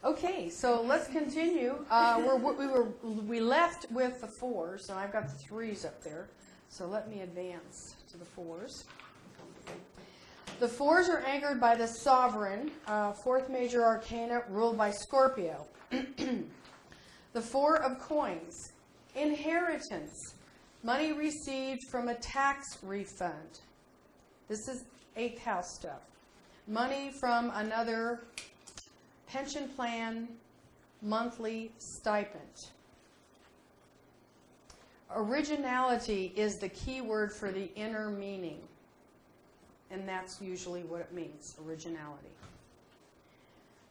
Okay, so let's continue. We left with the 4s, so I've got the 3s up there. So let me advance to the 4s. The 4s are anchored by the Sovereign, 4th major arcana, ruled by Scorpio. The 4 of coins, inheritance, money received from a tax refund. This is 8th house stuff. Money from another pension plan, monthly stipend. Originality is the key word for the inner meaning. And that's usually what it means, originality.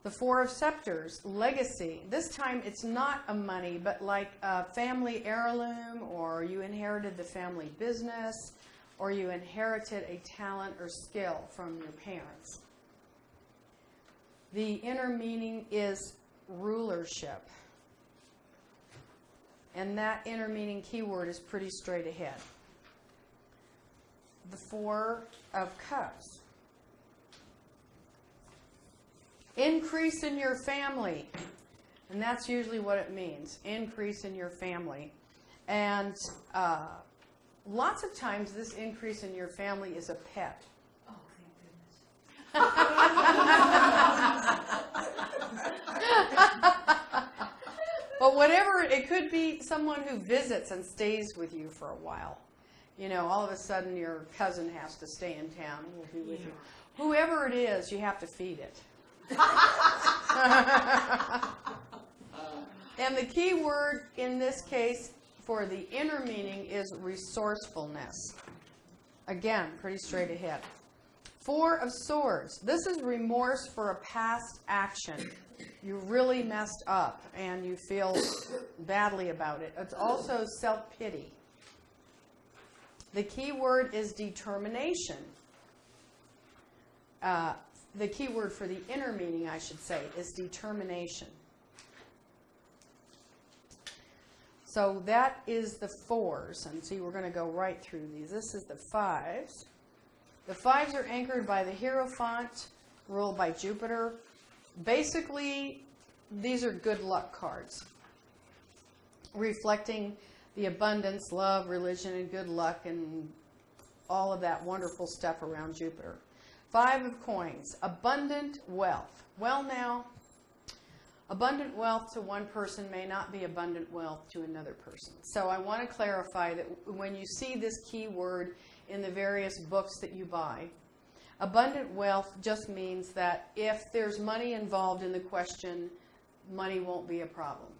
The 4 of Scepters, legacy. This time it's not a money, but like a family heirloom, or you inherited the family business, or you inherited a talent or skill from your parents. The inner meaning is rulership. And that inner meaning keyword is pretty straight ahead. The 4 of Cups. Increase in your family. And that's usually what it means. Increase in your family. And lots of times this increase in your family is a pet. Oh, thank goodness. But whatever, it could be someone who visits and stays with you for a while. You know, all of a sudden your cousin has to stay in town and will be with you. Whoever it is, you have to feed it. And the key word in this case for the inner meaning is resourcefulness. Again, pretty straight ahead. 4 of Swords. This is remorse for a past action. You really messed up and you feel badly about it. It's also self-pity. The key word is determination. The key word for the inner meaning, I should say, is determination. So that is the 4s. And see, we're going to go right through these. This is the 5s. The 5s are anchored by the Hierophant, ruled by Jupiter. Basically, these are good luck cards, reflecting the abundance, love, religion, and good luck, and all of that wonderful stuff around Jupiter. 5 of Coins, abundant wealth. Well, now, abundant wealth to one person may not be abundant wealth to another person. So I want to clarify that when you see this key word in the various books that you buy, abundant wealth just means that if there's money involved in the question, money won't be a problem.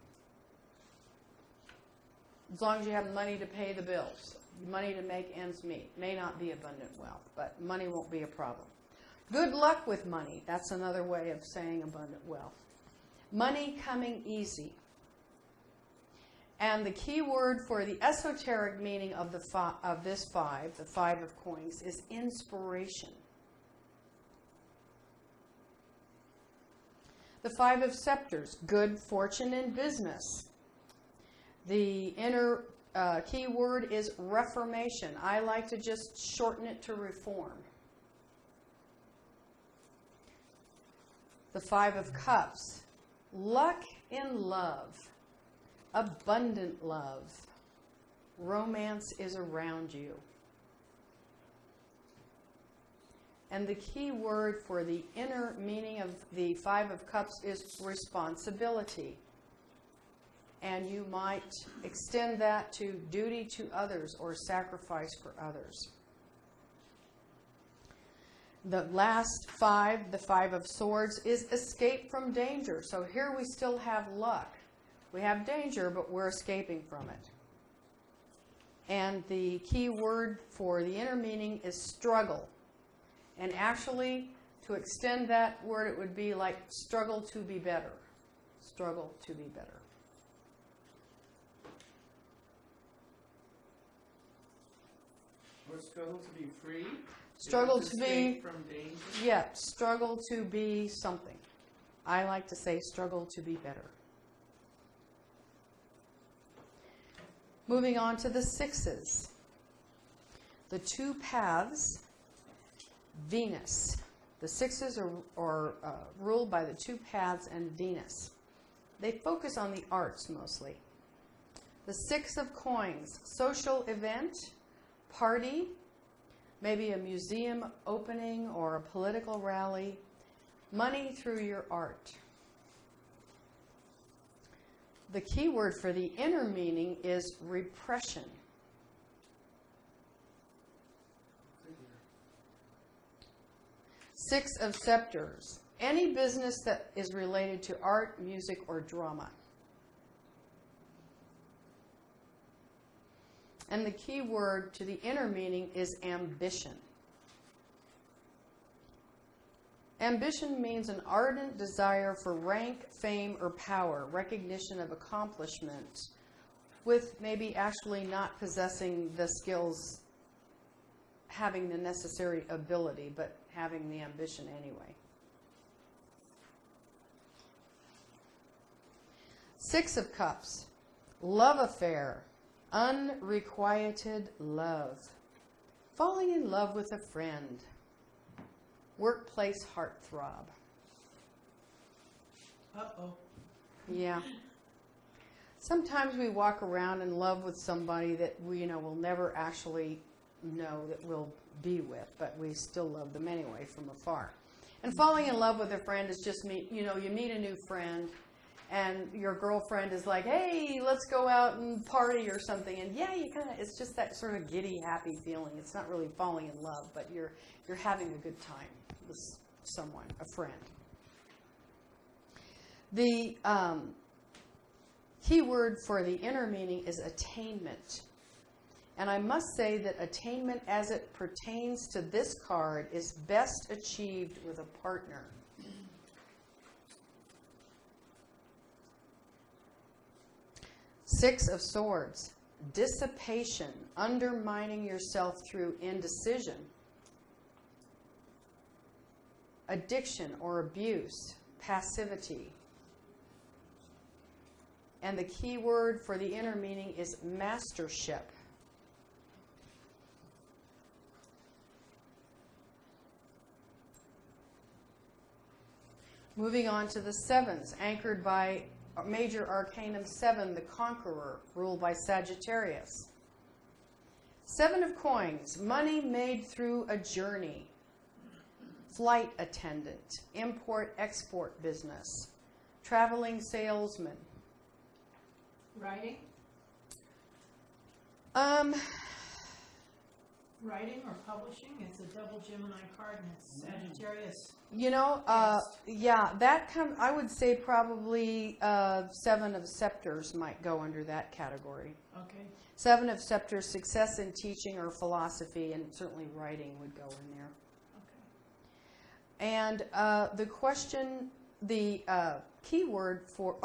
As long as you have money to pay the bills, money to make ends meet. May not be abundant wealth, but money won't be a problem. Good luck with money. That's another way of saying abundant wealth. Money coming easy. And the key word for the esoteric meaning of this 5, the 5 of Coins, is inspiration. The 5 of Scepters, good fortune in business. The inner key word is reformation. I like to just shorten it to reform. The 5 of Cups, luck in love, abundant love. Romance is around you. And the key word for the inner meaning of the 5 of Cups is responsibility. And you might extend that to duty to others or sacrifice for others. The last 5, the 5 of Swords, is escape from danger. So here we still have luck. We have danger, but we're escaping from it. And the key word for the inner meaning is struggle. And actually, to extend that word, it would be like struggle to be better. Struggle to be better. Or struggle to be free? Struggle to be, from danger? yeah, struggle to be something. I like to say struggle to be better. Moving on to the 6s. The 2 paths, Venus. The sixes are ruled by the two paths and Venus. They focus on the arts mostly. The six of coins, social event, party, maybe a museum opening or a political rally, money through your art. The key word for the inner meaning is repression. Six of scepters, any business that is related to art, music, or drama. And the key word to the inner meaning is ambition. Ambition means an ardent desire for rank, fame, or power, recognition of accomplishment, with maybe actually not possessing the skills, having the necessary ability, but having the ambition anyway. Six of cups, love affair, unrequited love, falling in love with a friend, workplace heartthrob. Uh-oh. Yeah. Sometimes we walk around in love with somebody that we, will never actually know that we'll be with, but we still love them anyway from afar. And falling in love with a friend is just you meet a new friend, and your girlfriend is like, hey, let's go out and party or something, and yeah, it's just that sort of giddy, happy feeling. It's not really falling in love, but you're having a good time with someone, a friend. The key word for the inner meaning is attainment. And I must say that attainment as it pertains to this card is best achieved with a partner. Six of swords, dissipation, undermining yourself through indecision, addiction or abuse, passivity. And the key word for the inner meaning is mastership. Moving on to the sevens, anchored by Major Arcanum 7, the Conqueror, ruled by Sagittarius. Seven of coins, money made through a journey, flight attendant, import-export business, traveling salesman. Writing? Writing or publishing? It's a double Gemini card and it's Sagittarius. Yeah, I would say probably Seven of Scepters might go under that category. Okay. Seven of Scepters, success in teaching or philosophy, and certainly writing would go in there. Okay. And the keyword for,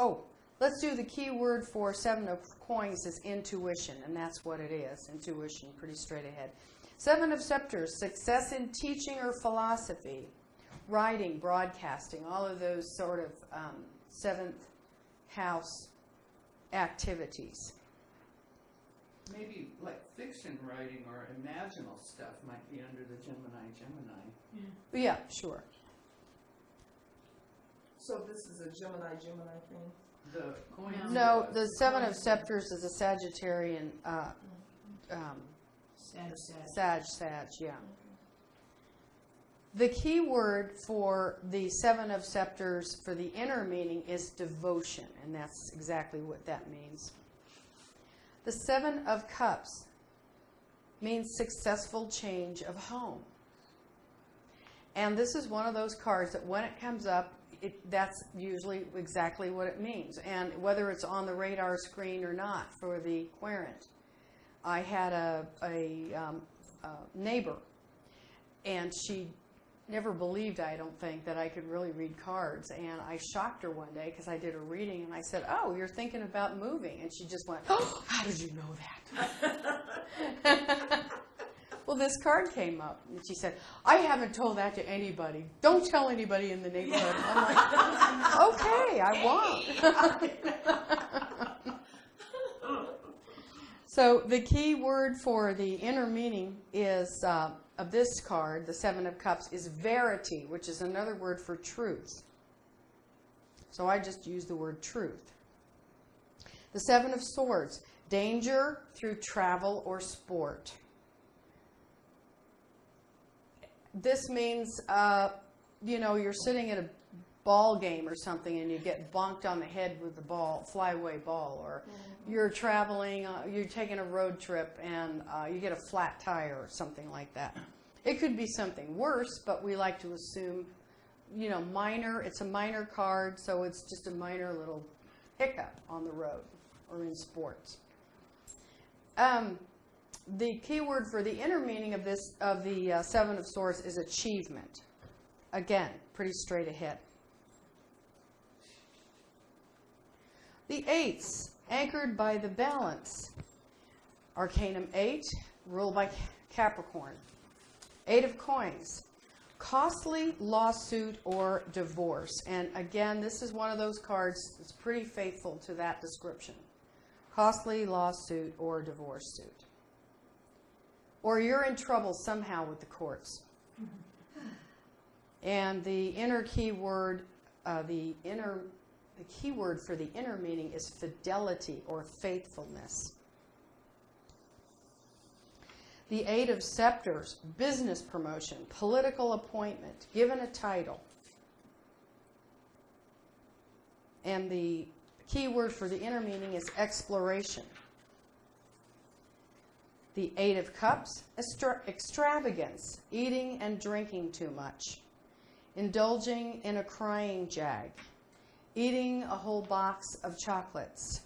let's do the keyword for Seven of Coins is intuition, and that's what it is, intuition, pretty straight ahead. Seven of Scepters, success in teaching or philosophy, writing, broadcasting, all of those sort of seventh house activities. Maybe like fiction writing or imaginal stuff might be under the Gemini. Yeah, sure. So this is a Gemini thing? The coins. No, the Seven of Scepters is a Sagittarian, Sag, yeah. The key word for the Seven of Scepters for the inner meaning is devotion, and that's exactly what that means. The Seven of Cups means successful change of home. And this is one of those cards that when it comes up, that's usually exactly what it means. And whether it's on the radar screen or not for the querent. I had a neighbor, and she never believed, I don't think, that I could really read cards. And I shocked her one day because I did a reading, and I said, oh, you're thinking about moving. And she just went, oh, how did you know that? Well, this card came up, and she said, I haven't told that to anybody. Don't tell anybody in the neighborhood. I'm like, okay, I won't. So the key word for the inner meaning is of this card, the Seven of Cups, is verity, which is another word for truth. So I just use the word truth. The Seven of Swords, danger through travel or sport. This means, you're sitting at a ball game or something and you get bonked on the head with the ball, flyaway ball, or you're traveling, you're taking a road trip and you get a flat tire or something like that. It could be something worse, but we like to assume, minor. It's a minor card, so it's just a minor little hiccup on the road or in sports. The key word for the inner meaning of the Seven of Swords is achievement. Again, pretty straight ahead. The Eights, anchored by the balance. Arcanum 8, ruled by Capricorn. Eight of Coins, costly lawsuit or divorce. And again, this is one of those cards that's pretty faithful to that description. Costly lawsuit or divorce suit. Or you're in trouble somehow with the courts. And the inner key word, the key word for the inner meaning is fidelity or faithfulness. The Eight of Scepters, business promotion, political appointment, given a title. And the key word for the inner meaning is exploration. The Eight of Cups, extravagance, eating and drinking too much, indulging in a crying jag, eating a whole box of chocolates.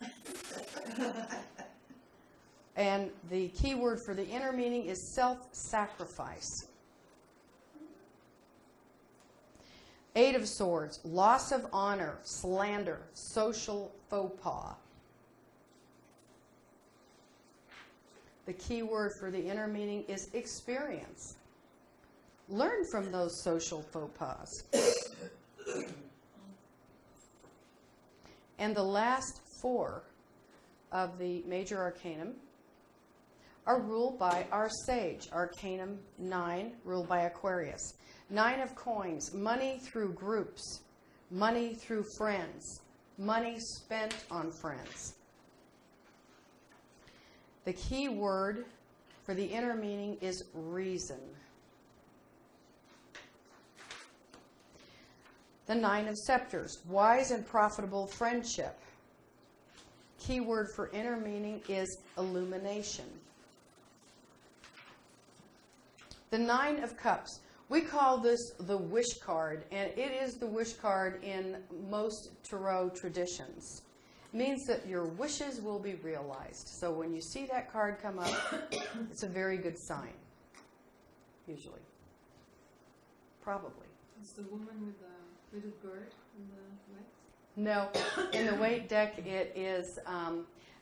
And the key word for the inner meaning is self-sacrifice. Eight of Swords, loss of honor, slander, social faux pas. The key word for the inner meaning is experience. Learn from those social faux pas. And the last four of the major arcanum are ruled by our sage. Arcanum 9, ruled by Aquarius. 9 of Coins, money through groups, money through friends, money spent on friends. The key word for the inner meaning is reason. The 9 of Scepters, wise and profitable friendship. Key word for inner meaning is illumination. The 9 of Cups, we call this the wish card, and it is the wish card in most tarot traditions. It means that your wishes will be realized. So when you see that card come up, it's a very good sign, usually. Probably. It's the woman with the little bird in the white? No, in the weight deck it is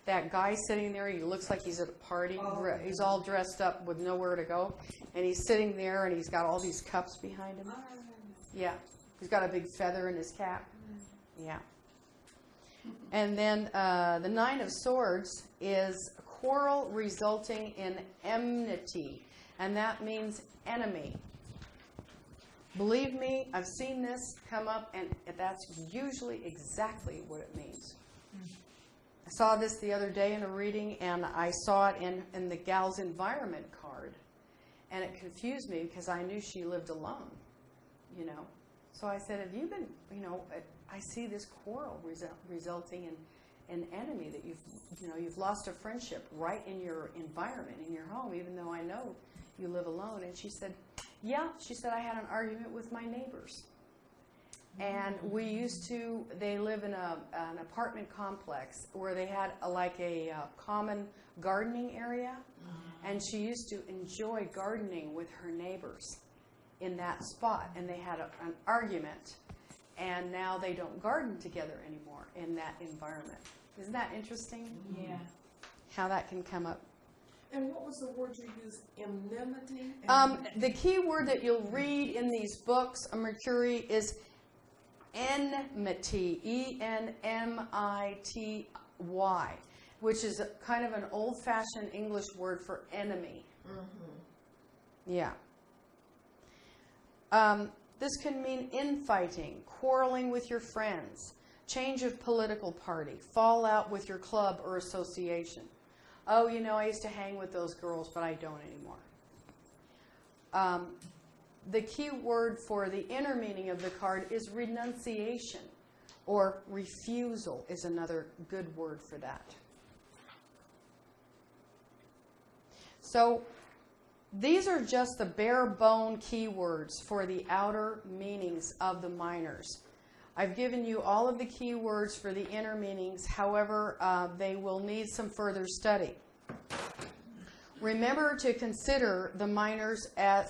that guy sitting there. He looks like he's at a party. He's all dressed up with nowhere to go. And he's sitting there and he's got all these cups behind him. Yeah. He's got a big feather in his cap. Yeah. And then the 9 of Swords is a quarrel resulting in enmity. And that means enemy. Believe me, I've seen this come up, and that's usually exactly what it means. I saw this the other day in a reading, and I saw it in the gal's environment card. And it confused me because I knew she lived alone, So I said, have you been, I see this quarrel resulting in an enemy that you've lost a friendship right in your environment, in your home, even though I know you live alone. And she said, yeah, I had an argument with my neighbors. And they live in an apartment complex where they had a common gardening area. And she used to enjoy gardening with her neighbors in that spot. And they had an argument. And now they don't garden together anymore in that environment. Isn't that interesting? Yeah. How that can come up. And what was the word you used? Enmity? The key word that you'll read in these books, Mercury, is enmity, E-N-M-I-T-Y, which is kind of an old-fashioned English word for enemy. Mm-hmm. Yeah. This can mean infighting, quarreling with your friends, change of political party, fallout with your club or association. Oh, you know, I used to hang with those girls, but I don't anymore. The key word for the inner meaning of the card is renunciation, or refusal is another good word for that. So these are just the bare bone keywords for the outer meanings of the minors. I've given you all of the keywords for the inner meanings, however, they will need some further study. Remember to consider the minors as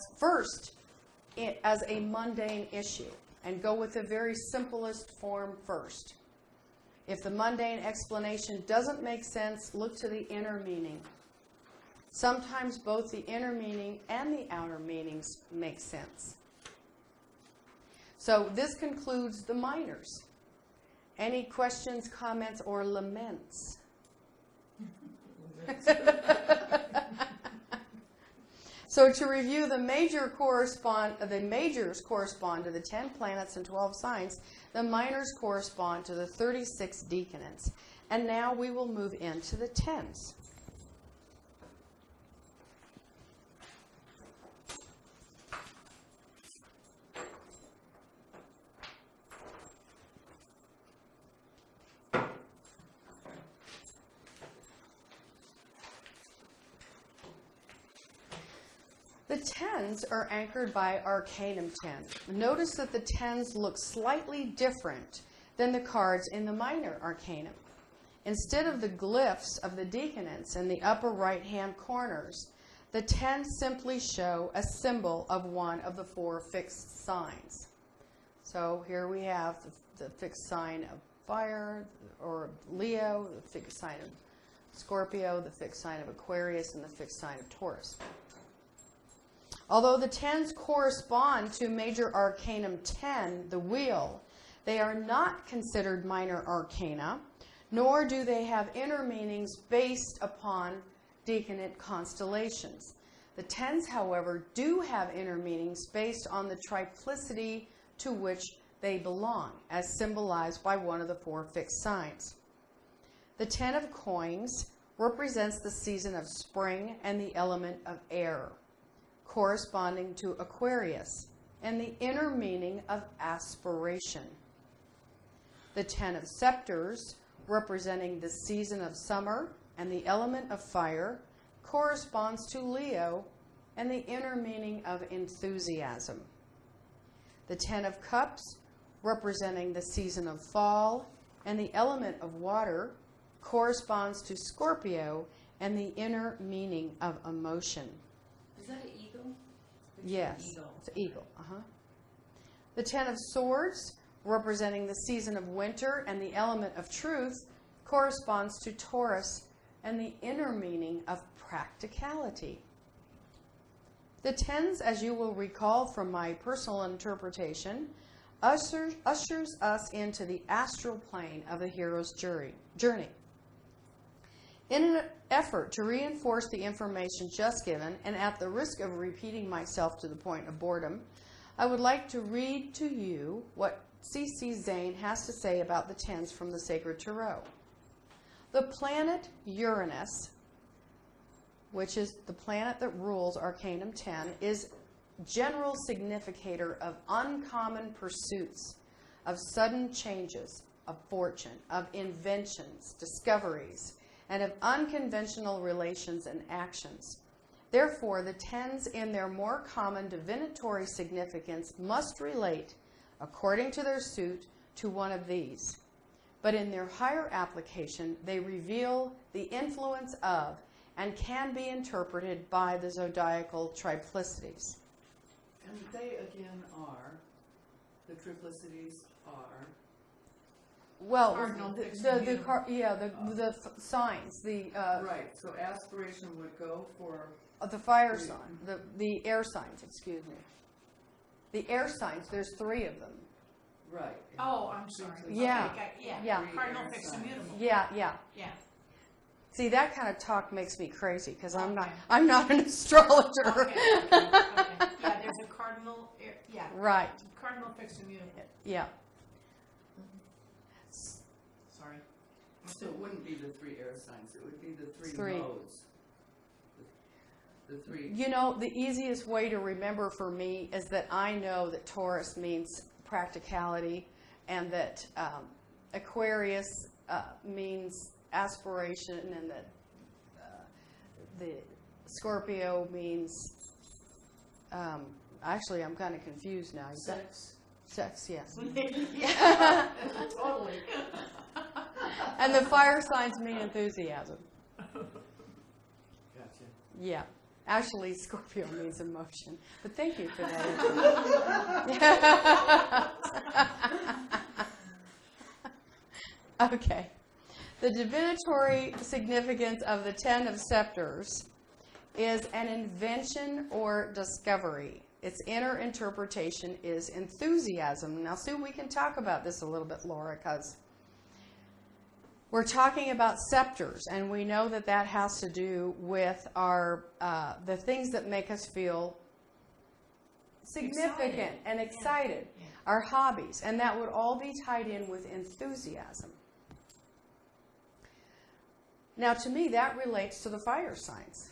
a mundane issue, and go with the very simplest form first. If the mundane explanation doesn't make sense, look to the inner meaning. Sometimes both the inner meaning and the outer meanings make sense. So this concludes the minors. Any questions, comments, or laments? So to review, the majors correspond to the 10 planets and 12 signs. The minors correspond to the 36 decanants. And now we will move into the 10s. The 10s are anchored by Arcanum 10. Notice that the 10s look slightly different than the cards in the minor Arcanum. Instead of the glyphs of the decanants in the upper right-hand corners, the 10s simply show a symbol of one of the 4 fixed signs. So here we have the fixed sign of fire, or Leo, the fixed sign of Scorpio, the fixed sign of Aquarius, and the fixed sign of Taurus. Although the 10s correspond to Major Arcanum 10, the wheel, they are not considered minor arcana, nor do they have inner meanings based upon decanate constellations. The 10s, however, do have inner meanings based on the triplicity to which they belong, as symbolized by one of the 4 fixed signs. The 10 of coins represents the season of spring and the element of air, corresponding to Aquarius, and the inner meaning of aspiration. The 10 of scepters, representing the season of summer and the element of fire, corresponds to Leo and the inner meaning of enthusiasm. The 10 of cups, representing the season of fall and the element of water, corresponds to Scorpio and the inner meaning of emotion. Is that an eagle? Yes, Eagle. it's an eagle. The 10 of swords, representing the season of winter and the element of truth, corresponds to Taurus and the inner meaning of practicality. The 10s, as you will recall from my personal interpretation, ushers us into the astral plane of the hero's journey. In an effort to reinforce the information just given, and at the risk of repeating myself to the point of boredom, I would like to read to you what C.C. Zane has to say about the 10s from the Sacred Tarot. The planet Uranus, which is the planet that rules Arcanum 10, is general significator of uncommon pursuits, of sudden changes, of fortune, of inventions, discoveries, and of unconventional relations and actions. Therefore, the 10s in their more common divinatory significance must relate, according to their suit, to one of these. But in their higher application, they reveal the influence of and can be interpreted by the zodiacal triplicities. And they again are, the triplicities are. Well, Cardinal, the fixed, signs, Right, so aspiration would go for. the fire sign, the air signs, excuse me. The air signs, there's 3 of them. Right. Oh, I'm sorry. Yeah. Okay, Yeah. Cardinal, fixed, immutable. Yeah. Yeah. See, that kind of talk makes me crazy because I'm Okay. not an astrologer. Okay. Yeah, there's a cardinal, Yeah. Right. Cardinal, fixed, immutable. Yeah. Sorry. So it wouldn't be the 3 air signs, it would be the 3 Three. modes. The 3. You know, the easiest way to remember for me is that I know that Taurus means practicality, and that Aquarius means aspiration, and that the Scorpio means, actually I'm kind of confused now. Is that- Sex. Sex, yes. Yeah, totally. And the fire signs mean enthusiasm. Gotcha. Yeah. Actually, Scorpio means emotion. But thank you for that. Okay. The divinatory significance of the 10 of Scepters is an invention or discovery. Its inner interpretation is enthusiasm. Now, Sue, we can talk about this a little bit, Laura, because we're talking about scepters, and we know that that has to do with our the things that make us feel significant Excited. and excited, Yeah. our hobbies, and that would all be tied in with enthusiasm. Now, to me, that relates to the fire signs.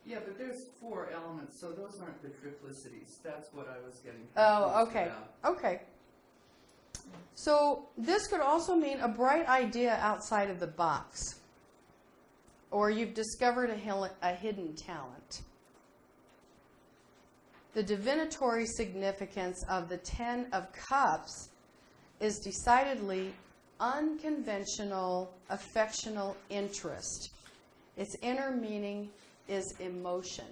Yeah, but there's 4 elements, so those aren't the triplicities. That's what I was getting confused Oh, okay. about. Okay. So this could also mean a bright idea outside of the box, or you've discovered a hidden talent. The divinatory significance of the 10 of Cups is decidedly unconventional, affectional interest. Its inner meaning is emotion.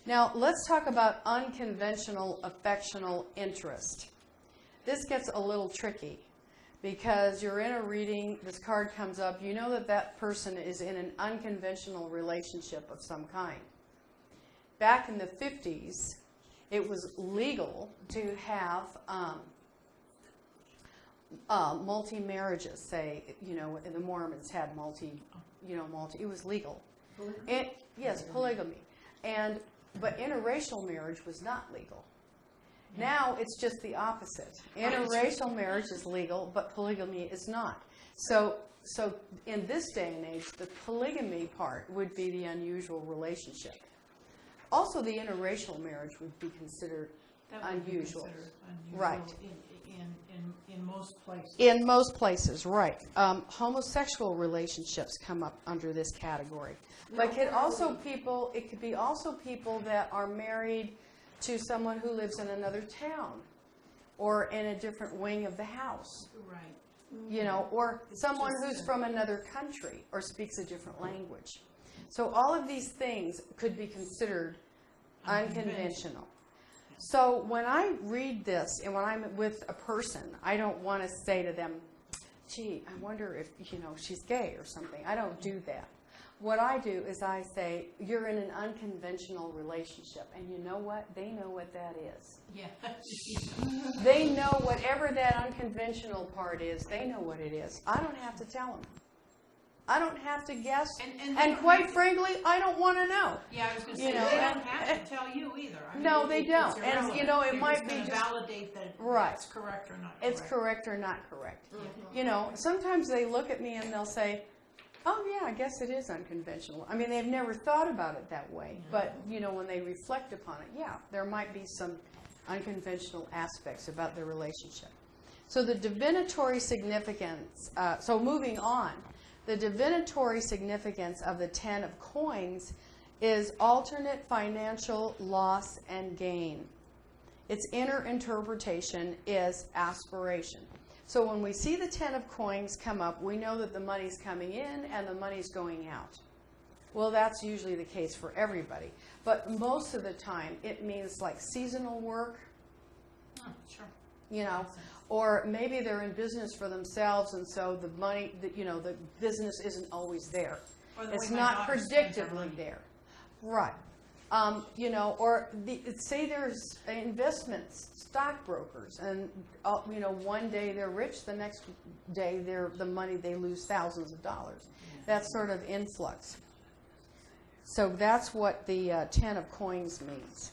Now, let's talk about unconventional affectional interest. This gets a little tricky because you're in a reading, this card comes up, you know that that person is in an unconventional relationship of some kind. Back in the 50s, it was legal to have multi-marriages, say, the Mormons had it was legal. Yes, polygamy. But interracial marriage was not legal. Now it's just the opposite. Interracial marriage is legal, but polygamy is not. So in this day and age, the polygamy part would be the unusual relationship. Also, the interracial marriage would be considered That would be unusual. considered unusual Right. In most places. In most places, right. Homosexual relationships come up under this category. But it could be also people that are married to someone who lives in another town or in a different wing of the house, Right. or It's someone just who's a- from another country or speaks a different language. So all of these things could be considered unconventional. So when I read this and when I'm with a person, I don't want to say to them, gee, I wonder if, she's gay or something. I don't do that. What I do is I say, you're in an unconventional relationship. And you know what? They know what that is. Yeah. They know whatever that unconventional part is. They know what it is. I don't have to tell them. I don't have to guess. And quite frankly, I don't want to know. Yeah, I was going to say, You know, they and- don't have to tell you either. I mean, No, they it's don't. And, irrelevant. it They're might be gonna just validate that Right. it's correct or not it's correct. correct or not correct. Yeah. Sometimes they look at me and they'll say, oh, yeah, I guess it is unconventional. I mean, they've never thought about it that way. But, when they reflect upon it, yeah, there might be some unconventional aspects about their relationship. So the divinatory significance, so moving on, the divinatory significance of the 10 of coins is alternate financial loss and gain. Its inner interpretation is aspiration. So when we see the 10 of coins come up, we know that the money's coming in and the money's going out. Well, that's usually the case for everybody. But most of the time, it means like seasonal work, Oh, sure. or maybe they're in business for themselves, and so the money, the business isn't always there. Or the It's way my not daughter spends her predictably money. there. Right. Say there's investments, stockbrokers, and one day they're rich, the next day the money they lose thousands of dollars. That sort of influx. So that's what the 10 of coins means.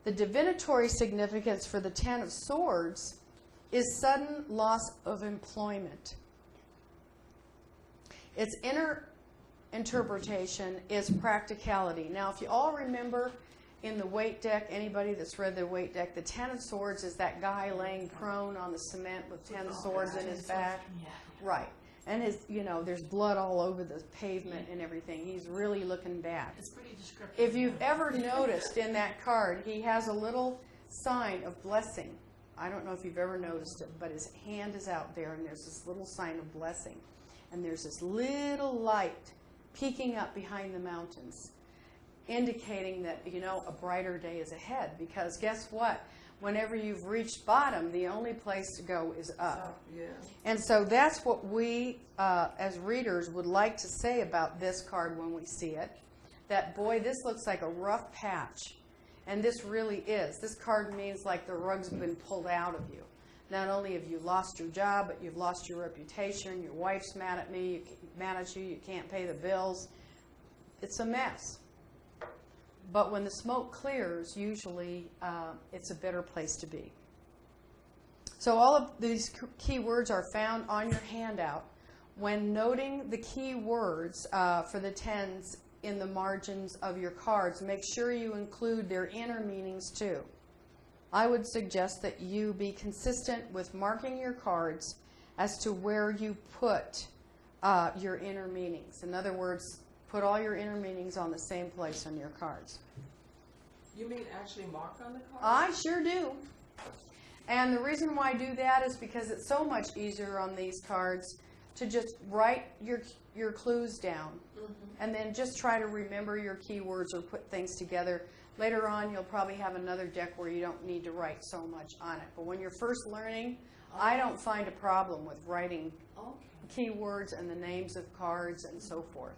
The divinatory significance for the Ten of Swords is sudden loss of employment. Its inner interpretation is practicality. Now, if you all remember in the weight deck, anybody that's read the weight deck, the Ten of Swords is that guy laying prone on the cement with 10 swords in his back. Right. And his, there's blood all over the pavement and everything. He's really looking bad. It's pretty descriptive. If you've ever noticed in that card, he has a little sign of blessing. I don't know if you've ever noticed it, but his hand is out there, and there's this little sign of blessing. And there's this little light peeking up behind the mountains, indicating that, a brighter day is ahead. Because guess what? Whenever you've reached bottom, the only place to go is up. Yeah. And so that's what we, as readers, would like to say about this card when we see it. That, boy, this looks like a rough patch. And this really is. This card means like the rug's been pulled out of you. Not only have you lost your job, but you've lost your reputation. Your wife's mad at you, you can't pay the bills. It's a mess. But when the smoke clears, usually it's a better place to be. So all of these key words are found on your handout. When noting the key words for the tens in the margins of your cards, make sure you include their inner meanings too. I would suggest that you be consistent with marking your cards as to where you put your inner meanings. In other words, put all your inner meanings on the same place on your cards. You mean actually mark on the card? I sure do. And the reason why I do that is because it's so much easier on these cards to just write your clues down and then just try to remember your keywords or put things together. Later on, you'll probably have another deck where you don't need to write so much on it. But when you're first learning, I don't find a problem with writing keywords and the names of cards and so forth.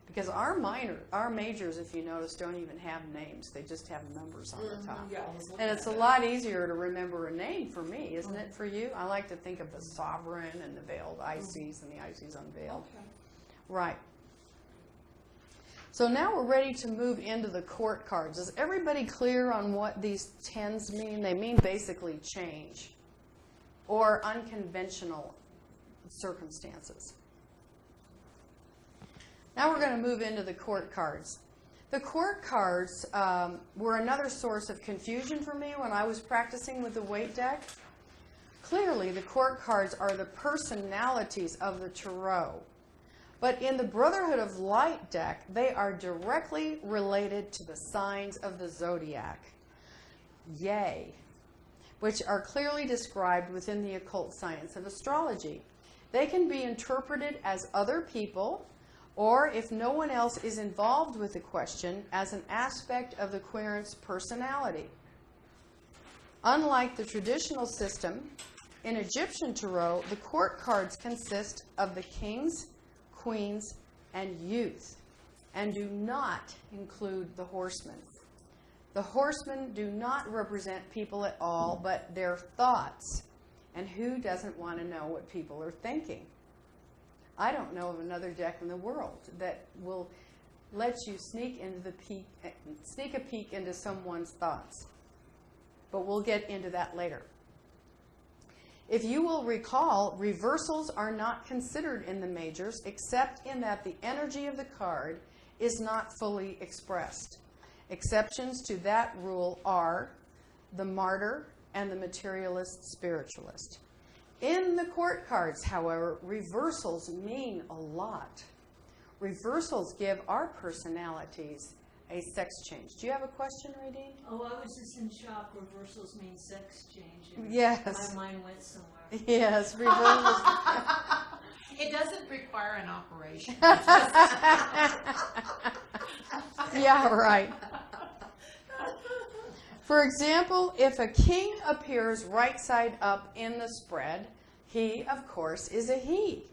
Because our majors, if you notice, don't even have names. They just have numbers on the top. Yeah, And it's a lot easier to remember a name for me, isn't it for you? I like to think of the Sovereign and the Veiled Ices and the Ices Unveiled. Okay. Right. So now we're ready to move into the court cards. Is everybody clear on what these tens mean? They mean basically change or unconventional circumstances. Now we're going to move into the court cards. The court cards were another source of confusion for me when I was practicing with the weight deck. Clearly, the court cards are the personalities of the tarot. But in the Brotherhood of Light deck, they are directly related to the signs of the Zodiac. Yay! Which are clearly described within the occult science of astrology. They can be interpreted as other people, or if no one else is involved with the question, as an aspect of the querent's personality. Unlike the traditional system, in Egyptian tarot, the court cards consist of the kings, queens, and youth, and do not include the horsemen. The horsemen do not represent people at all, but their thoughts. And who doesn't want to know what people are thinking? I don't know of another deck in the world that will let you sneak a peek into someone's thoughts. But we'll get into that later. If you will recall, reversals are not considered in the majors, except in that the energy of the card is not fully expressed. Exceptions to that rule are the martyr and the materialist spiritualist. In the court cards, however, reversals mean a lot. Reversals give our personalities a sex change. Do you have a question, Radine? Oh, I was just in shock. Reversals mean sex change. And Yes. my mind went somewhere. Yes, reversals. It doesn't require an operation. Yeah, right. For example, if a king appears right side up in the spread, he, of course, is a he.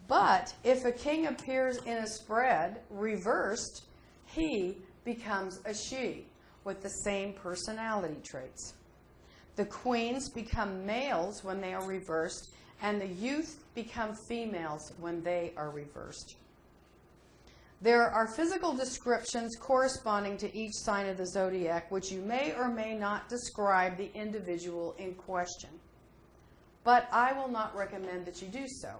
But if a king appears in a spread reversed, he becomes a she with the same personality traits. The queens become males when they are reversed, and the youth become females when they are reversed. There are physical descriptions corresponding to each sign of the zodiac, which you may or may not describe the individual in question. But I will not recommend that you do so.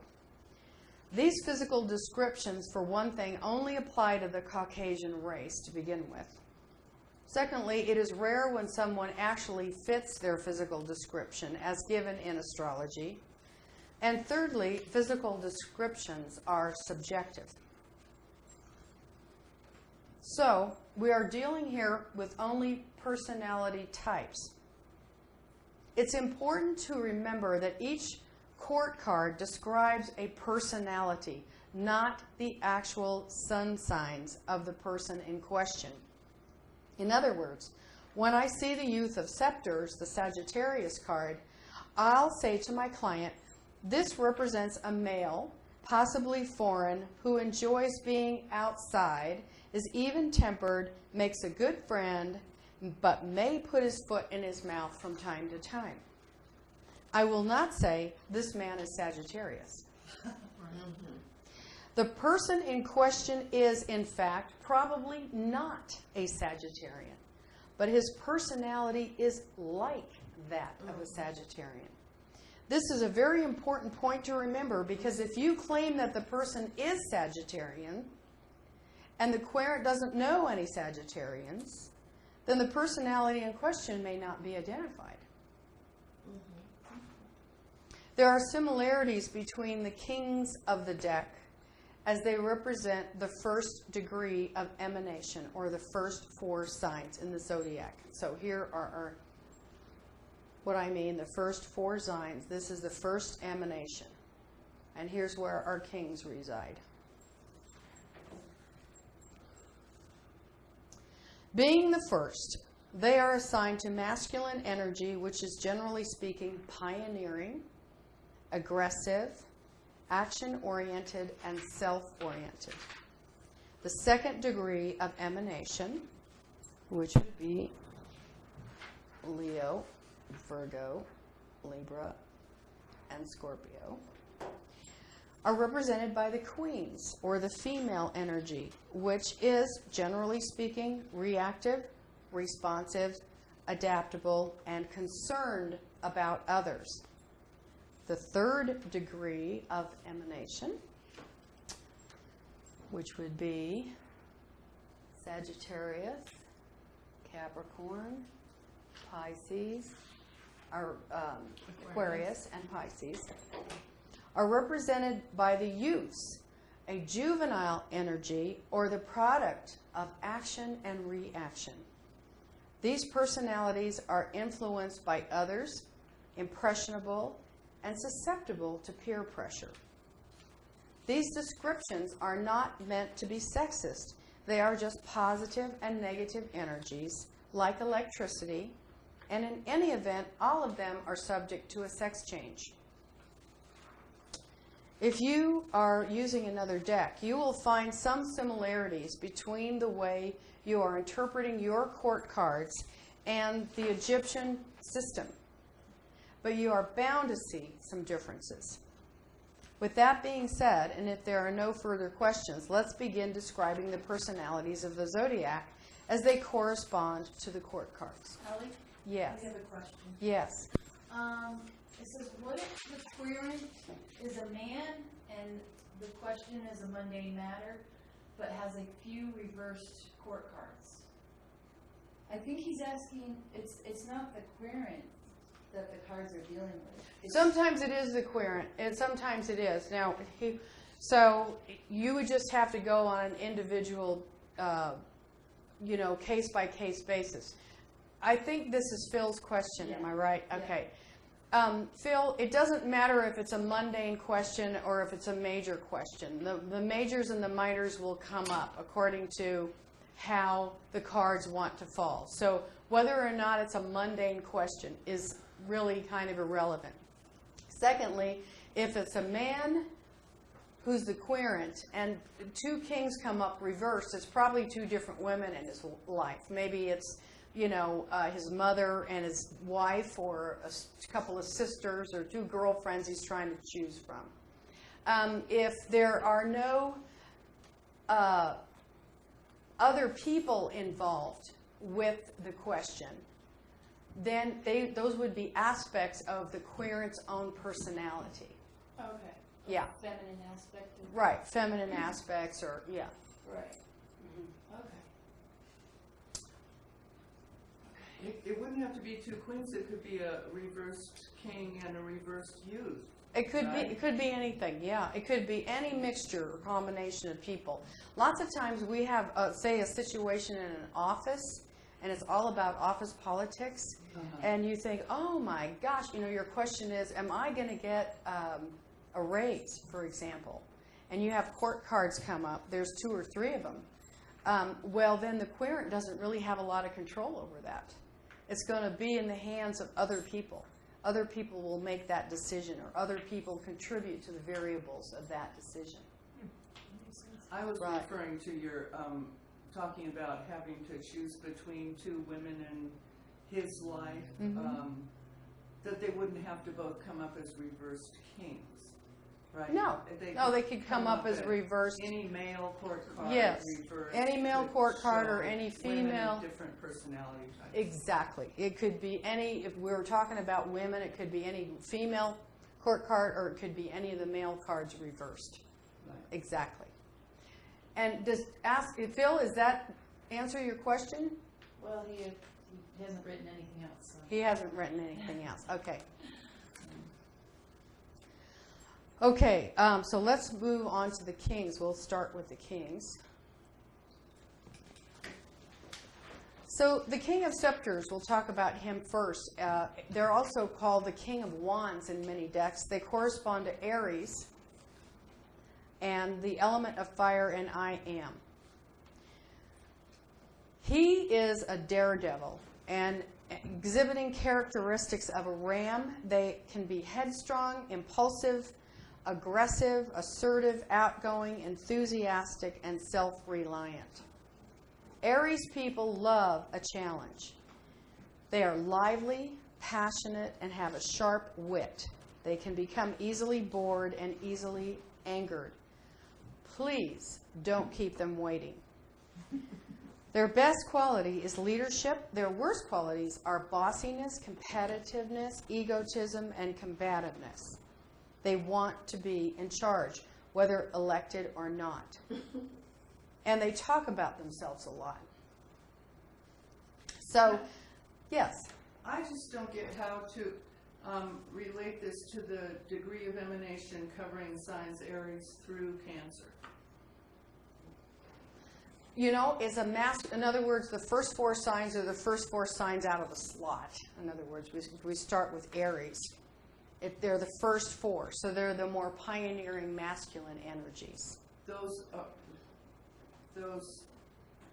These physical descriptions, for one thing, only apply to the Caucasian race to begin with. Secondly, it is rare when someone actually fits their physical description as given in astrology. And thirdly, physical descriptions are subjective. So, we are dealing here with only personality types. It's important to remember that each court card describes a personality, not the actual sun signs of the person in question. In other words, when I see the youth of Scepters, the Sagittarius card, I'll say to my client, this represents a male, possibly foreign, who enjoys being outside, is even-tempered, makes a good friend, but may put his foot in his mouth from time to time. I will not say, this man is Sagittarius. The person in question is, in fact, probably not a Sagittarian, but his personality is like that of a Sagittarian. This is a very important point to remember, because if you claim that the person is Sagittarian and the querent doesn't know any Sagittarians, then the personality in question may not be identified. There are similarities between the kings of the deck as they represent the first degree of emanation, or the first 4 signs in the zodiac. So here are what I mean, the first 4 signs. This is the first emanation. And here's where our kings reside. Being the first, they are assigned to masculine energy, which is generally speaking pioneering, aggressive, action-oriented, and self-oriented. The second degree of emanation, which would be Leo, Virgo, Libra, and Scorpio, are represented by the queens, or the female energy, which is, generally speaking, reactive, responsive, adaptable, and concerned about others. The third degree of emanation, which would be Sagittarius, Capricorn, Pisces, or Aquarius and Pisces, are represented by the youths, a juvenile energy, or the product of action and reaction. These personalities are influenced by others, impressionable, and susceptible to peer pressure. These descriptions are not meant to be sexist. They are just positive and negative energies, like electricity, and in any event, all of them are subject to a sex change. If you are using another deck, you will find some similarities between the way you are interpreting your court cards and the Egyptian system, but you are bound to see some differences. With that being said, and if there are no further questions, let's begin describing the personalities of the zodiac as they correspond to the court cards. Ellie, Yes. I have a question. Yes. It says, what if the querent is a man and the question is a mundane matter, but has a few reversed court cards? I think he's asking, it's not the querent that the cards are dealing with. It's Sometimes it is the querent, and sometimes it is. Now, so you would just have to go on an individual, case-by-case basis. I think this is Phil's question, Yeah. am I right? Yeah. Okay. Phil, it doesn't matter if it's a mundane question or if it's a major question. The majors and the minors will come up according to how the cards want to fall. So whether or not it's a mundane question is really kind of irrelevant. Secondly, if it's a man who's the querent and 2 kings come up reversed, it's probably 2 different women in his life. Maybe it's his mother and his wife, or a couple of sisters, or 2 girlfriends he's trying to choose from. If there are no other people involved with the question, then those would be aspects of the querent's own personality. Okay. Yeah. Feminine aspect of. Right, feminine aspects, or yeah. Right. Mm-hmm. Okay. It wouldn't have to be two queens. It could be a reversed king and a reversed youth. It could Right. be. It could be anything. Yeah, it could be any mixture or combination of people. Lots of times we have, say, a situation in an office, and it's all about office politics, and you think, oh my gosh, your question is, am I going to get a raise, for example? And you have court cards come up. There's 2 or 3 of them. Well, then the querent doesn't really have a lot of control over that. It's going to be in the hands of other people. Other people will make that decision, or other people contribute to the variables of that decision. I was Right. referring to your talking about having to choose between 2 women in his life, that they wouldn't have to both come up as reversed kings, right? No, they could come up as reversed. Any male court card, Yes, reversed, any male could court card or show any women of female. different personality types. Exactly. It could be any, if we were talking about women, it could be any female court card, or it could be any of the male cards reversed. Right. Exactly. And Phil, does that answer your question? Well, he hasn't written anything else. So. He hasn't written anything else. Okay. Okay, so let's move on to the kings. We'll start with the kings. So the King of Scepters, we'll talk about him first. They're also called the King of Wands in many decks. They correspond to Aries and the element of fire in I am. He is a daredevil and exhibiting characteristics of a ram. They can be headstrong, impulsive, aggressive, assertive, outgoing, enthusiastic, and self-reliant. Aries people love a challenge. They are lively, passionate, and have a sharp wit. They can become easily bored and easily angered. Please don't keep them waiting. Their best quality is leadership. Their worst qualities are bossiness, competitiveness, egotism, and combativeness. They want to be in charge, whether elected or not. And they talk about themselves a lot. So, yes? I just don't get how to relate this to the degree of emanation covering signs Aries through Cancer. It's a in other words, the first 4 signs are the first 4 signs out of the slot. In other words, we start with Aries. They're the first 4, so they're the more pioneering masculine energies. Those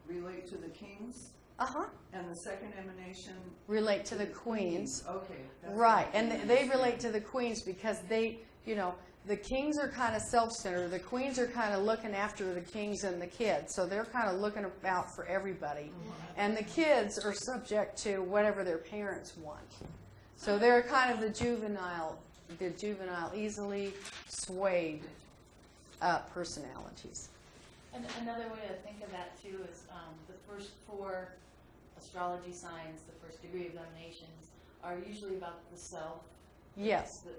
relate to the kings? Uh-huh. And the second emanation? Relate to the queens. Okay. Right, and they relate to the queens because they, the kings are kind of self-centered. The queens are kind of looking after the kings and the kids, so they're kind of looking out for everybody. And the kids are subject to whatever their parents want. So they're kind of the juvenile, easily swayed personalities. And another way to think of that too is the first 4 astrology signs, the first degree of emanations, are usually about the self. Yes. The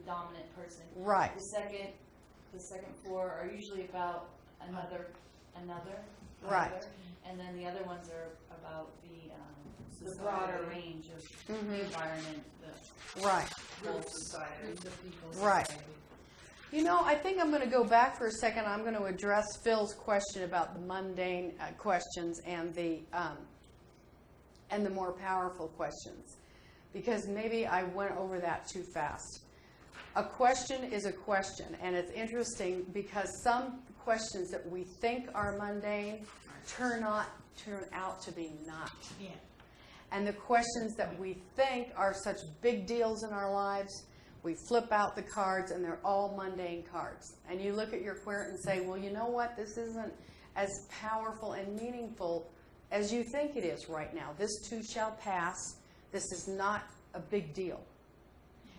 dominant person. Right. The second 4 are usually about another. Right. And then the other ones are about the broader range of the environment, Right. Real society. the people's Right. society. I think I'm going to go back for a second. I'm going to address Phil's question about the mundane questions and the more powerful questions, because maybe I went over that too fast. A question is a question, and it's interesting because some questions that we think are mundane turn out to be not. Yeah. And the questions that we think are such big deals in our lives, we flip out the cards and they're all mundane cards. And you look at your querent and say, well, you know what? This isn't as powerful and meaningful as you think it is right now. This too shall pass. This is not a big deal.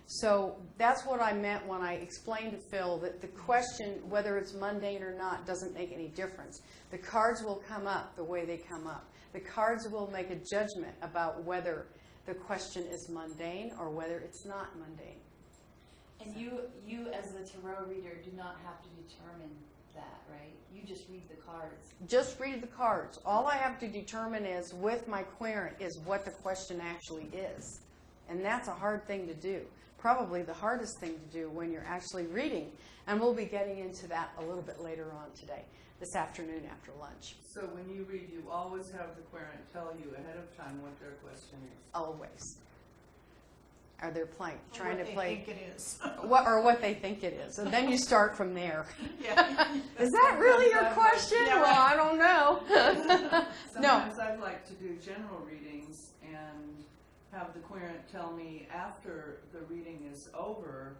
So that's what I meant when I explained to Phil that the question, whether it's mundane or not, doesn't make any difference. The cards will come up the way they come up. The cards will make a judgment about whether the question is mundane or whether it's not mundane. And you as the tarot reader do not have to determine that, right? You just read the cards. Just read the cards. All I have to determine is, with my querent, is what the question actually is. And that's a hard thing to do. Probably the hardest thing to do when you're actually reading. And we'll be getting into that a little bit later on today, this afternoon after lunch. So when you read, you always have the querent tell you ahead of time what their question is. Always. Or they're trying to What play they think it is. what they think it is. And then you start from there. Yeah. Is that really your question? Yeah, Well, right. I don't know. No. Sometimes I'd like to do general readings and have the querent tell me after the reading is over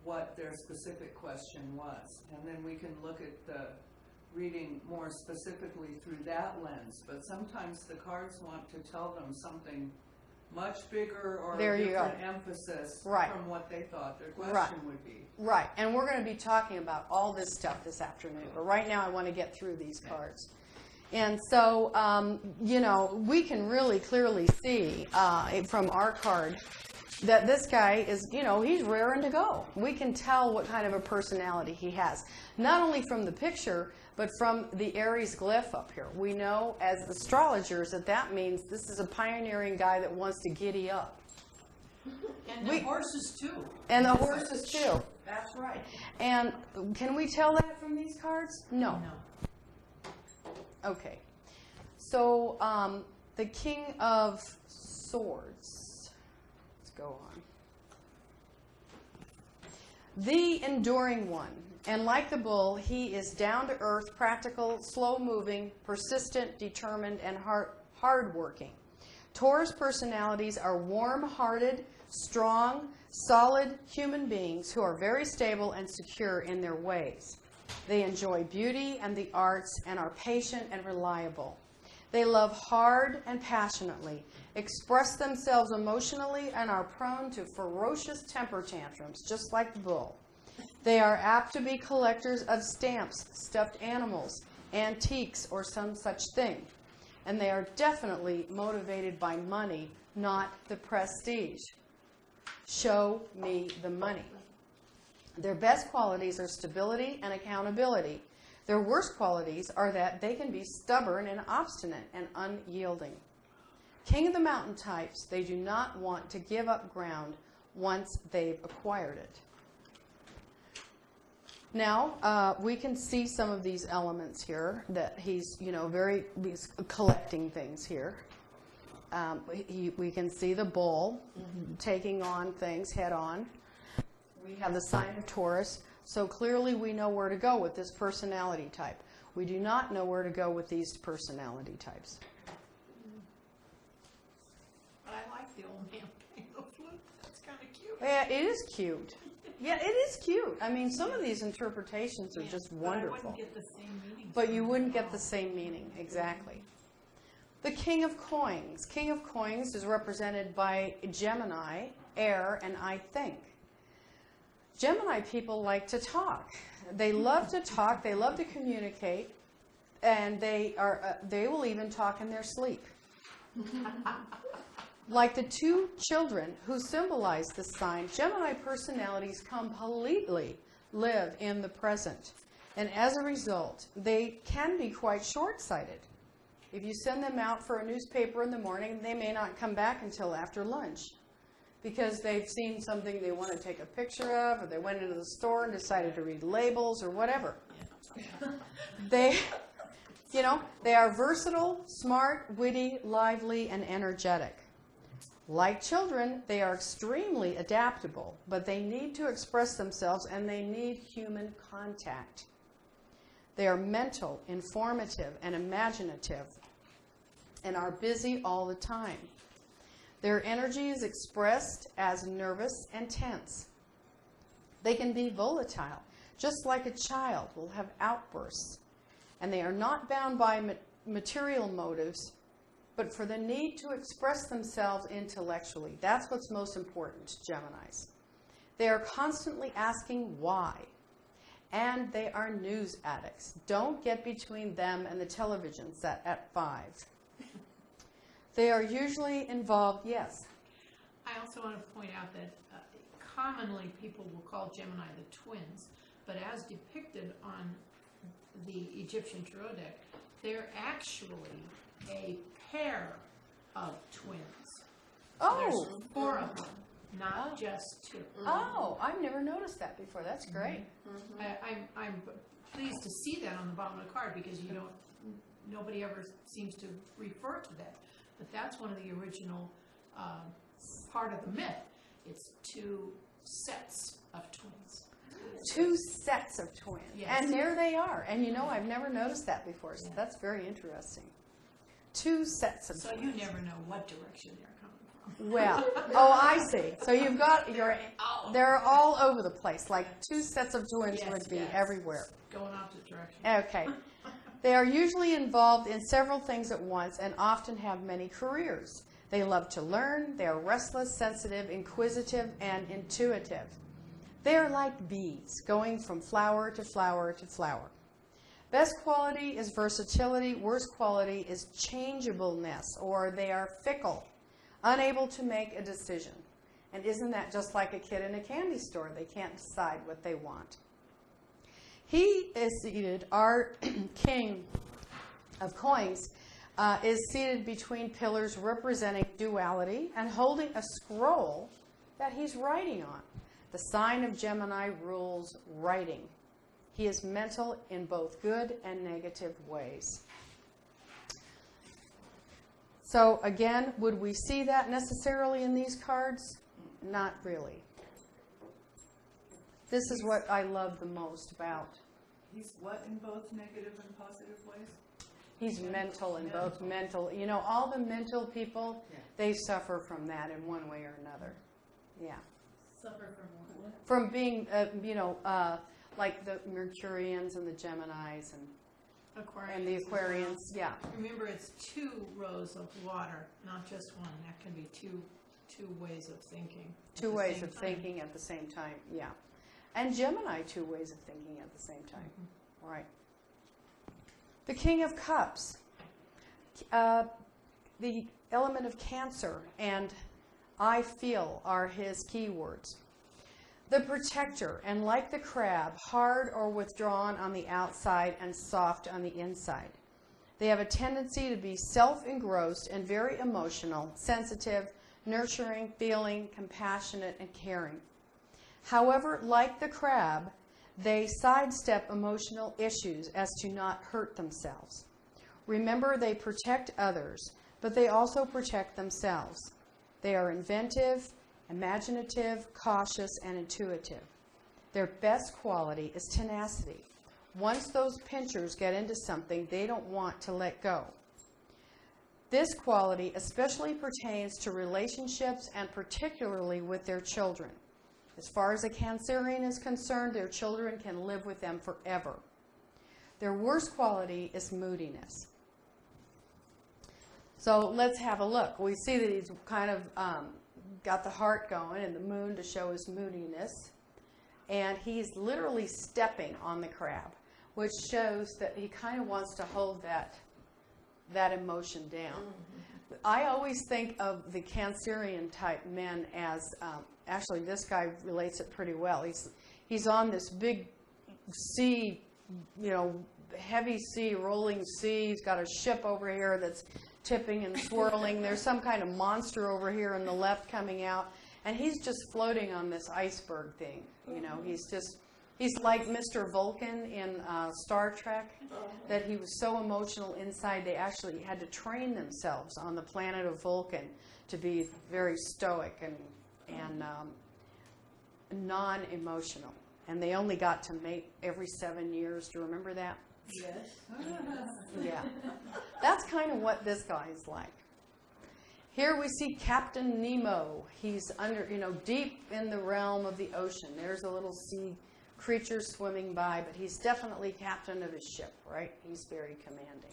what their specific question was. And then we can look at the reading more specifically through that lens. But sometimes the cards want to tell them something much bigger or There a you different go. emphasis Right. from what they thought their question Right. would be. Right, and we're going to be talking about all this stuff this afternoon. But right now I want to get through these cards. And so, you know, we can really clearly see from our card that this guy is, you know, he's raring to go. We can tell what kind of a personality he has. Not only from the picture, but from the Aries glyph up here. We know as astrologers that that means this is a pioneering guy that wants to giddy up. And the horses too. And the horses too. That's right. And can we tell that from these cards? No. No. Okay. So the King of Swords. Let's go on. The enduring one. And like the bull, he is down to earth, practical, slow moving, persistent, determined, and hard-working. Taurus personalities are warm-hearted, strong, solid human beings who are very stable and secure in their ways. They enjoy beauty and the arts and are patient and reliable. They love hard and passionately, express themselves emotionally, and are prone to ferocious temper tantrums, just like the bull. They are apt to be collectors of stamps, stuffed animals, antiques, or some such thing. And they are definitely motivated by money, not the prestige. Show me the money. Their best qualities are stability and accountability. Their worst qualities are that they can be stubborn and obstinate and unyielding. King of the mountain types, they do not want to give up ground once they've acquired it. Now, we can see some of these elements here that he's, you know, he's collecting things here. We can see the bull taking on things head on. We have the sign of Taurus. So clearly we know where to go with this personality type. We do not know where to go with these personality types. But I like the old man playing the flute. That's kind of cute. Yeah, it is cute. Yeah, it is cute. I mean, some of these interpretations are just wonderful. But I wouldn't get the same meaning. But you wouldn't get the same meaning, exactly. The King of Coins. King of Coins is represented by Gemini, air, and I think. Gemini people like to talk. They love to talk, they love to communicate, and they will even talk in their sleep. Like the two children who symbolize this sign, Gemini personalities completely live in the present. And as a result, they can be quite short-sighted. If you send them out for a newspaper in the morning, they may not come back until after lunch because they've seen something they want to take a picture of, or they went into the store and decided to read labels or whatever. They are versatile, smart, witty, lively, and energetic. Like children, they are extremely adaptable, but they need to express themselves and they need human contact. They are mental, informative, and imaginative, and are busy all the time. Their energy is expressed as nervous and tense. They can be volatile, just like a child will have outbursts, and they are not bound by material motives, but for the need to express themselves intellectually. That's what's most important to Geminis. They are constantly asking why. And they are news addicts. Don't get between them and the television set at 5. They are usually involved, yes. I also want to point out that commonly people will call Gemini the twins, but as depicted on the Egyptian tarot deck, they're actually a pair of twins. Oh, There's 4 of them, not just 2. oh, I've never noticed that before. That's great. I'm pleased to see that on the bottom of the card because nobody ever seems to refer to that. But that's one of the original part of the myth. It's 2 sets of twins. 2 sets of twins. Yes. And there they are. And you know, I've never noticed that before, so Yeah. that's very interesting. 2 sets of So twins. you never know what direction they're coming from. Well, oh, I see. So you've got they're all over the place. Like 2 sets of twins Yes, would be yes. everywhere. Going opposite direction. Okay. They are usually involved in several things at once and often have many careers. They love to learn. They are restless, sensitive, inquisitive, and intuitive. They are like bees, going from flower to flower to flower. Best quality is versatility. Worst quality is changeableness, or they are fickle, unable to make a decision. And isn't that just like a kid in a candy store? They can't decide what they want. He is seated, our king of coins, is seated between pillars representing duality and holding a scroll that he's writing on. The sign of Gemini rules writing. He is mental in both good and negative ways. So again, would we see that necessarily in these cards? Not really. This is what I love the most about. He's what in both negative and positive ways? He's mental in both mental. You know, all the mental people, Yeah. they suffer from that in one way or another. Yeah. Suffer from what? From being, like the Mercurians and the Geminis and the Aquarians. Yeah. Remember, it's 2 rows of water, not just one. That can be two ways of thinking. at 2 the ways same of time. thinking at the same time. Yeah. And Gemini, 2 ways of thinking at the same time. Right. The King of Cups. The element of Cancer and I feel are his keywords. The Protector, and like the crab, hard or withdrawn on the outside and soft on the inside. They have a tendency to be self-engrossed and very emotional, sensitive, nurturing, feeling, compassionate, and caring. However, like the crab, they sidestep emotional issues as to not hurt themselves. Remember, they protect others, but they also protect themselves. They are inventive, imaginative, cautious, and intuitive. Their best quality is tenacity. Once those pinchers get into something, they don't want to let go. This quality especially pertains to relationships and particularly with their children. As far as a Cancerian is concerned, their children can live with them forever. Their worst quality is moodiness. So let's have a look. We see that he's kind of got the heart going and the moon to show his moodiness. And he's literally stepping on the crab, which shows that he kind of wants to hold that emotion down. I always think of the Cancerian type men as, actually this guy relates it pretty well. He's on this big sea, heavy sea, rolling sea. He's got a ship over here that's tipping and swirling. There's some kind of monster over here on the left coming out. And he's just floating on this iceberg thing. He's like Mr. Vulcan in Star Trek, that he was so emotional inside they actually had to train themselves on the planet of Vulcan to be very stoic and non-emotional. And they only got to mate every 7 years. Do you remember that? Yes. Yeah. That's kind of what this guy is like. Here we see Captain Nemo. He's under, deep in the realm of the ocean. There's a little sea creature swimming by, but he's definitely captain of his ship, right? He's very commanding.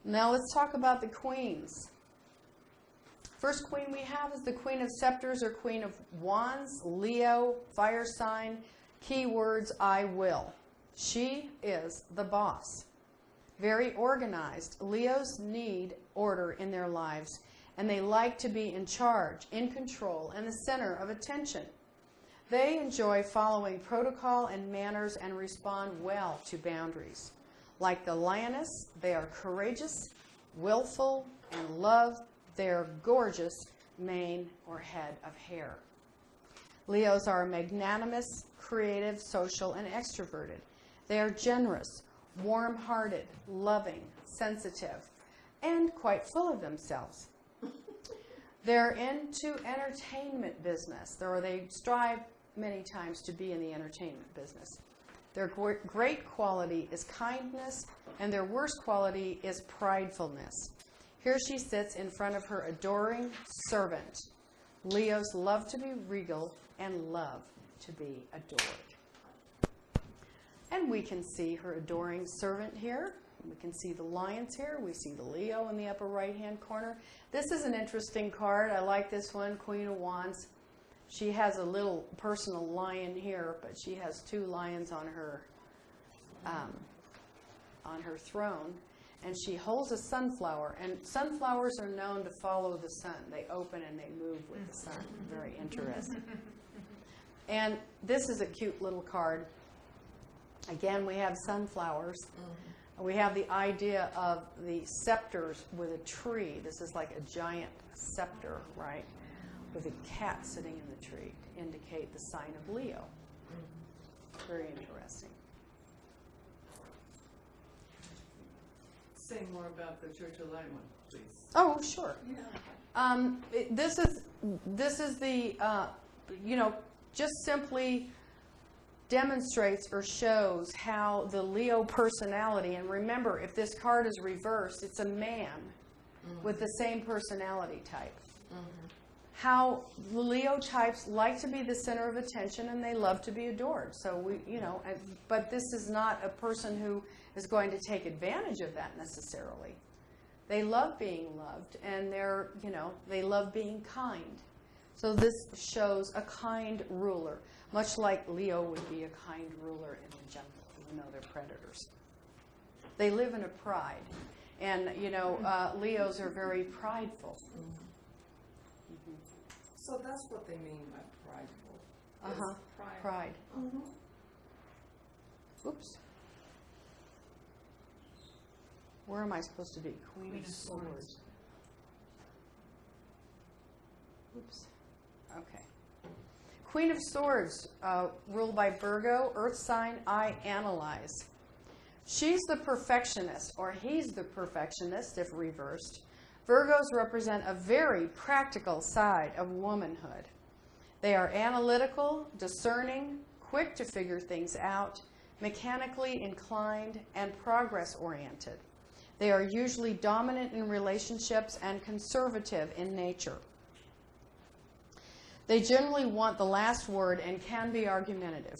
Now let's talk about the queens. First queen we have is the Queen of Scepters or Queen of Wands, Leo, fire sign, keywords, I will. She is the boss. Very organized. Leos need order in their lives, and they like to be in charge, in control, and the center of attention. They enjoy following protocol and manners and respond well to boundaries. Like the lioness, they are courageous, willful, and love their gorgeous mane or head of hair. Leos are magnanimous, creative, social, and extroverted. They are generous, warm-hearted, loving, sensitive, and quite full of themselves. They're into entertainment business, or they strive many times to be in the entertainment business. Their great quality is kindness, and their worst quality is pridefulness. Here she sits in front of her adoring servant. Leos love to be regal and love to be adored. And we can see her adoring servant here. We can see the lions here. We see the Leo in the upper right-hand corner. This is an interesting card. I like this one, Queen of Wands. She has a little personal lion here, but she has two lions on her throne. And she holds a sunflower. And sunflowers are known to follow the sun. They open and they move with the sun. Very interesting. And this is a cute little card. Again, we have sunflowers. We have the idea of the scepters with a tree. This is like a giant scepter, right? With a cat sitting in the tree to indicate the sign of Leo. Very interesting. Say more about the Church of Light one, please. Oh, sure. This is the, just simply demonstrates or shows how the Leo personality, and remember, if this card is reversed, it's a man with the same personality type. How the Leo types like to be the center of attention and they love to be adored. So but this is not a person who is going to take advantage of that necessarily. They love being loved, and they love being kind. So this shows a kind ruler, much like Leo would be a kind ruler in the jungle, even though they're predators. They live in a pride, and Leos are very prideful. So that's what they mean by prideful. Pride. Oops. Where am I supposed to be? Queen of Swords. Oops. Okay. Queen of Swords, ruled by Virgo, Earth sign, I analyze. She's the perfectionist, or he's the perfectionist if reversed. Virgos represent a very practical side of womanhood. They are analytical, discerning, quick to figure things out, mechanically inclined, and progress-oriented. They are usually dominant in relationships and conservative in nature. They generally want the last word and can be argumentative.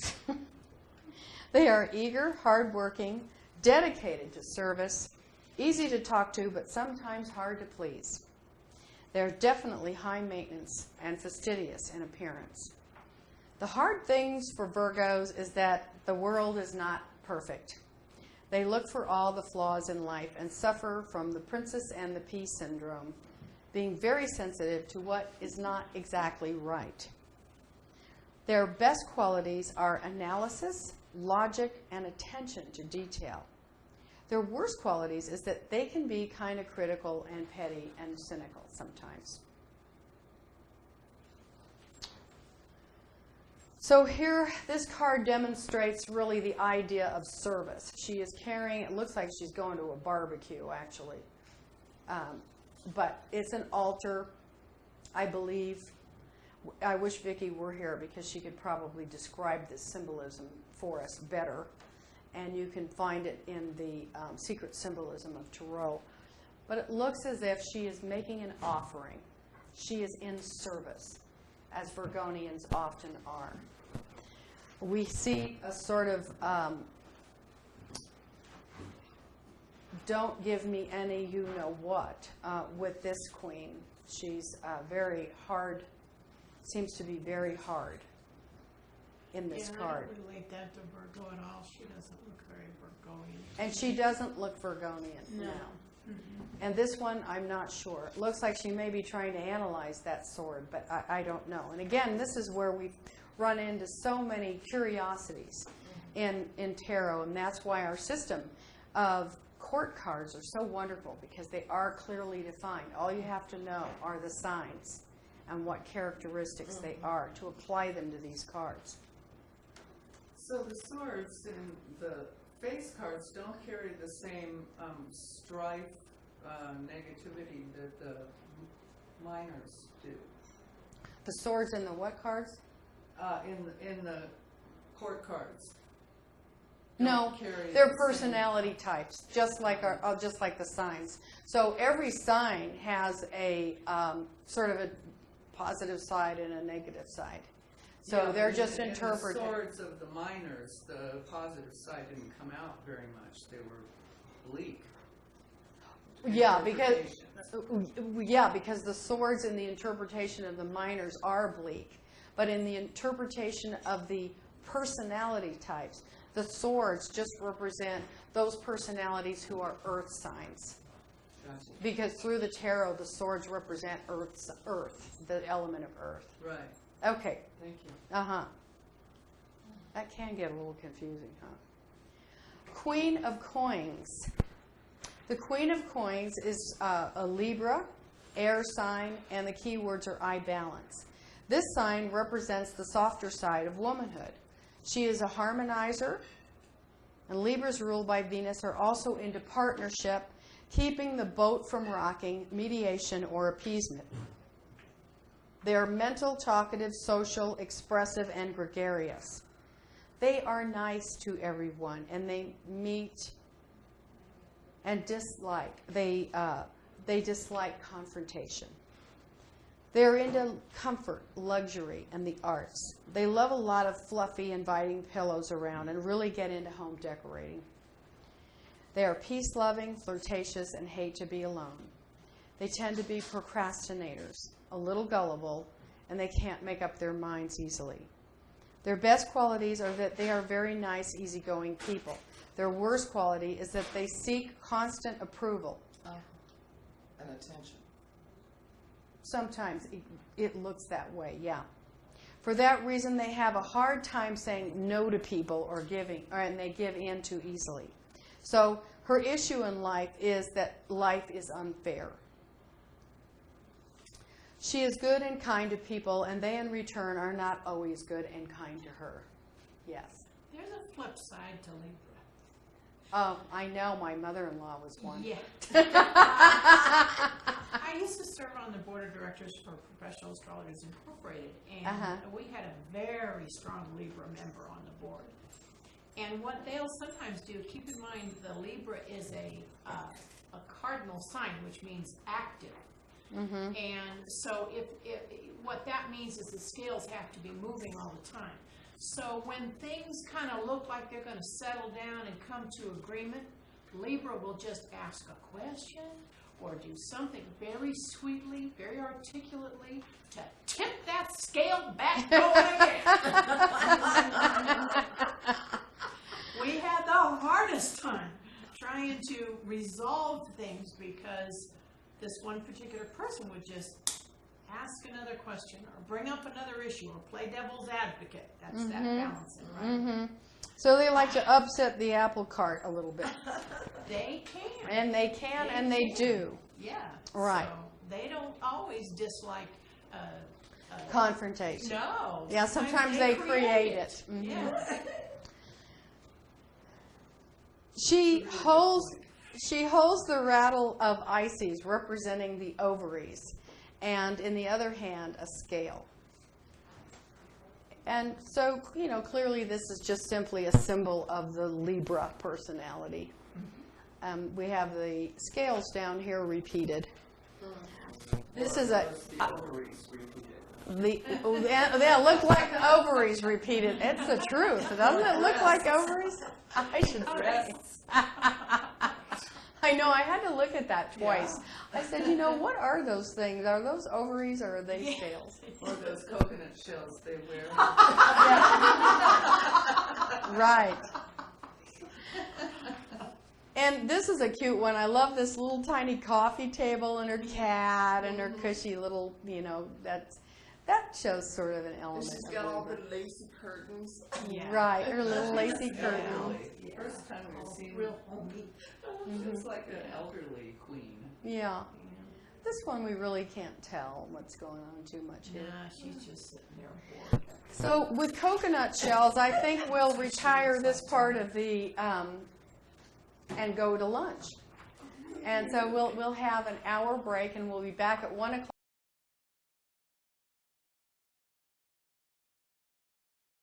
They are eager, hardworking, dedicated to service, easy to talk to, but sometimes hard to please. They're definitely high maintenance and fastidious in appearance. The hard things for Virgos is that the world is not perfect. They look for all the flaws in life and suffer from the Princess and the Pea syndrome, being very sensitive to what is not exactly right. Their best qualities are analysis, logic, and attention to detail. Their worst qualities is that they can be kind of critical and petty and cynical sometimes. So here, this card demonstrates really the idea of service. She is carrying, it looks like she's going to a barbecue, actually. But it's an altar, I believe. I wish Vicki were here because she could probably describe this symbolism for us better. And you can find it in the secret symbolism of Tarot. But it looks as if she is making an offering. She is in service, as Virgonians often are. We see a sort of don't give me any you-know-what with this queen. She's very hard, seems to be very hard in this card. I don't relate that to Virgo at all. She doesn't look very Virgoian. And she doesn't look Virgonian. No. And this one, I'm not sure. It looks like she may be trying to analyze that sword, but I don't know. And again, this is where we've run into so many curiosities in tarot, and that's why our system of court cards are so wonderful, because they are clearly defined. All you have to know are the signs and what characteristics they are to apply them to these cards. So the swords and the face cards don't carry the same strife, negativity that the minors do. The swords and the what cards? In the court cards. No, Don't carry they're the personality types, just like the signs. So every sign has a sort of a positive side and a negative side. So Yeah, they're in just the interpreted. swords of the minors, the positive side didn't come out very much. They were bleak. Yeah, Interpretation. because the swords in the interpretation of the minors are bleak, but in the interpretation of the personality types, the swords just represent those personalities who are earth signs. Gotcha. Because through the tarot, the swords represent earth, the element of earth. Right. Okay. Thank you. Uh-huh. That can get a little confusing, huh? Queen of Coins. The Queen of Coins is a Libra, air sign, and the keywords are I balance. This sign represents the softer side of womanhood. She is a harmonizer, and Libras ruled by Venus are also into partnership, keeping the boat from rocking, mediation, or appeasement. They are mental, talkative, social, expressive, and gregarious. They are nice to everyone, and they meet and dislike. They dislike confrontation. They're into comfort, luxury, and the arts. They love a lot of fluffy, inviting pillows around and really get into home decorating. They are peace-loving, flirtatious, and hate to be alone. They tend to be procrastinators, a little gullible, and they can't make up their minds easily. Their best qualities are that they are very nice, easygoing people. Their worst quality is that they seek constant approval. And attention. Sometimes it looks that way, yeah. For that reason, they have a hard time saying no to people or giving, and they give in too easily. So her issue in life is that life is unfair. She is good and kind to people, and they in return are not always good and kind to her. Yes. There's a flip side to Libra. I know, my mother-in-law was one. Yeah. I used to serve on the board of directors for Professional Astrologers Incorporated, and we had a very strong Libra member on the board. And what they'll sometimes do, keep in mind the Libra is a cardinal sign, which means active. Mm-hmm. And so if what that means is the scales have to be moving all the time. So when things kind of look like they're going to settle down and come to agreement, Libra will just ask a question or do something very sweetly, very articulately to tip that scale back going again. We had the hardest time trying to resolve things because this one particular person would just ask another question or bring up another issue or play devil's advocate. That's that balancing, right? Mm-hmm. So they like to upset the apple cart a little bit. They can. And they can, and they do. Yeah. Right. So they don't always dislike Confrontation. No. Yeah, sometimes they create it. Mm-hmm. Yeah. She holds the rattle of Isis, representing the ovaries, and in the other hand, a scale. And so, clearly this is just simply a symbol of the Libra personality. We have the scales down here repeated. This is The ovaries repeated. they look like the ovaries repeated. It's the truth. Doesn't it look like ovaries? I should say. I know, I had to look at that twice. I said, you know, what are those things? Are those ovaries or are they scales? Or those coconut shells they wear. Right. And this is a cute one. I love this little tiny coffee table and her cat and her cushy little, you know, that shows sort of an element. She's of got all Libra. the lacy curtains. Yeah. Right, her little lacy Yeah. curtain. First time we've seen Real homey. It's like an elderly queen. Yeah. This one we really can't tell what's going on too much here. Nah, she's just sitting there bored. So with coconut shells, I think we'll retire this part of the and go to lunch. And so we'll have an hour break, and we'll be back at 1 o'clock.